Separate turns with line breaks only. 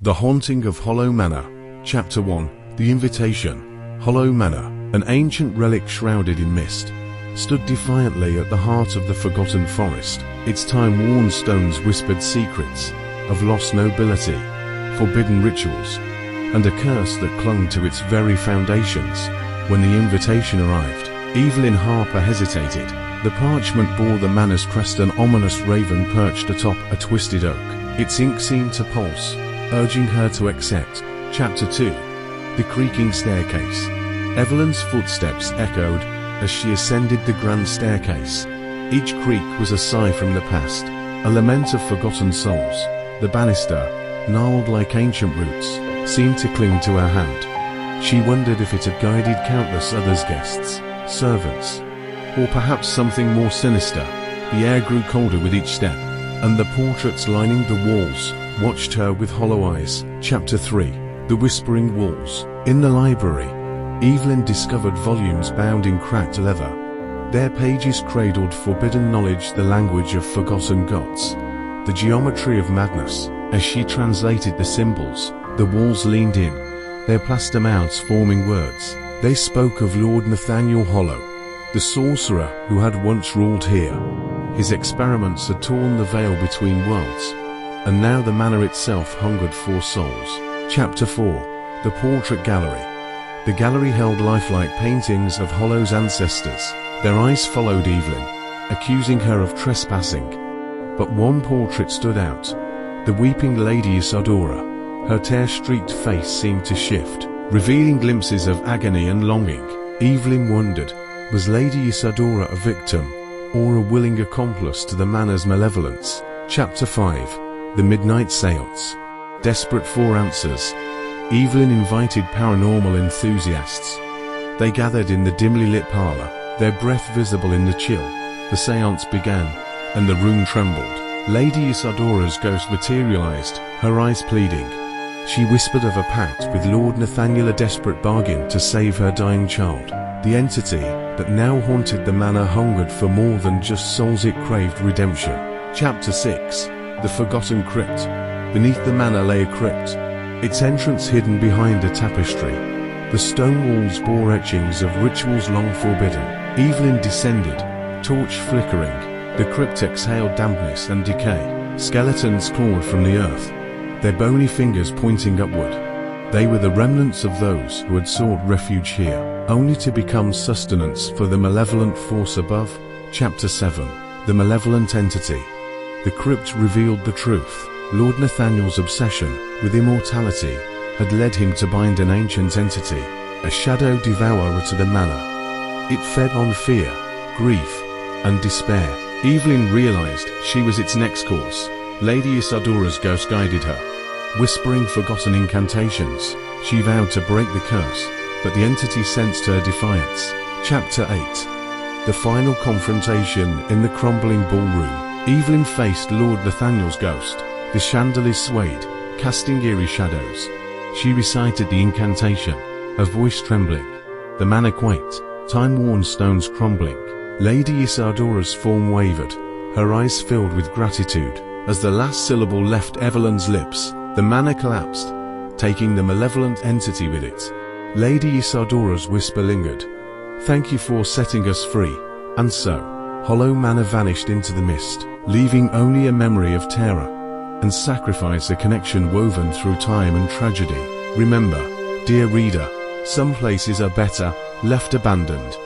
The Haunting of Hollow Manor. Chapter 1. The Invitation. Hollow Manor, an ancient relic shrouded in mist, stood defiantly at the heart of the forgotten forest. Its time-worn stones whispered secrets of lost nobility, forbidden rituals, and a curse that clung to its very foundations. When the invitation arrived, Evelyn Harper hesitated. The parchment bore the manor's crest, an ominous raven perched atop a twisted oak. Its ink seemed to pulse, urging her to accept. Chapter 2. The Creaking Staircase. Evelyn's footsteps echoed as she ascended the grand staircase. Each creak was a sigh from the past, a lament of forgotten souls. The banister, gnarled like ancient roots, seemed to cling to her hand. She wondered if it had guided countless others, guests, servants, or perhaps something more sinister. The air grew colder with each step, and the portraits lining the walls watched her with hollow eyes. Chapter 3. The Whispering Walls. In the library, Evelyn discovered volumes bound in cracked leather. Their pages cradled forbidden knowledge, the language of forgotten gods, the geometry of madness. As she translated the symbols, the walls leaned in, their plaster mouths forming words. They spoke of Lord Nathaniel Hollow, the sorcerer who had once ruled here. His experiments had torn the veil between worlds, and now the manor itself hungered for souls. Chapter 4. The Portrait Gallery. The gallery held lifelike paintings of Hollow's ancestors. Their eyes followed Evelyn, accusing her of trespassing. But one portrait stood out, the weeping Lady Isadora. Her tear-streaked face seemed to shift, revealing glimpses of agony and longing. Evelyn wondered, was Lady Isadora a victim, or a willing accomplice to the manor's malevolence? Chapter 5. The Midnight Seance. Desperate for answers, Evelyn invited paranormal enthusiasts. They gathered in the dimly lit parlor, their breath visible in the chill. The seance began, and the room trembled. Lady Isadora's ghost materialized, her eyes pleading. She whispered of a pact with Lord Nathaniel, a desperate bargain to save her dying child. The entity that now haunted the manor hungered for more than just souls, it craved redemption. Chapter 6. The Forgotten Crypt. Beneath the manor lay a crypt, its entrance hidden behind a tapestry. The stone walls bore etchings of rituals long forbidden. Evelyn descended, torch flickering. The crypt exhaled dampness and decay. Skeletons clawed from the earth, their bony fingers pointing upward. They were the remnants of those who had sought refuge here, only to become sustenance for the malevolent force above. Chapter 7. The Malevolent Entity. The crypt revealed the truth. Lord Nathaniel's obsession with immortality had led him to bind an ancient entity, a shadow devourer, to the manor. It fed on fear, grief, and despair. Evelyn realized she was its next course. Lady Isadora's ghost guided her, whispering forgotten incantations. She vowed to break the curse, but the entity sensed her defiance. Chapter 8. The Final Confrontation. In the crumbling ballroom, Evelyn faced Lord Nathaniel's ghost. The chandeliers swayed, casting eerie shadows. She recited the incantation, her voice trembling. The manor quaked, time-worn stones crumbling. Lady Isadora's form wavered, her eyes filled with gratitude. As the last syllable left Evelyn's lips, the manor collapsed, taking the malevolent entity with it. Lady Isadora's whisper lingered, "Thank you for setting us free." And so, Hollow Manor vanished into the mist, leaving only a memory of terror and sacrifice, a connection woven through time and tragedy. Remember, dear reader, some places are better left abandoned.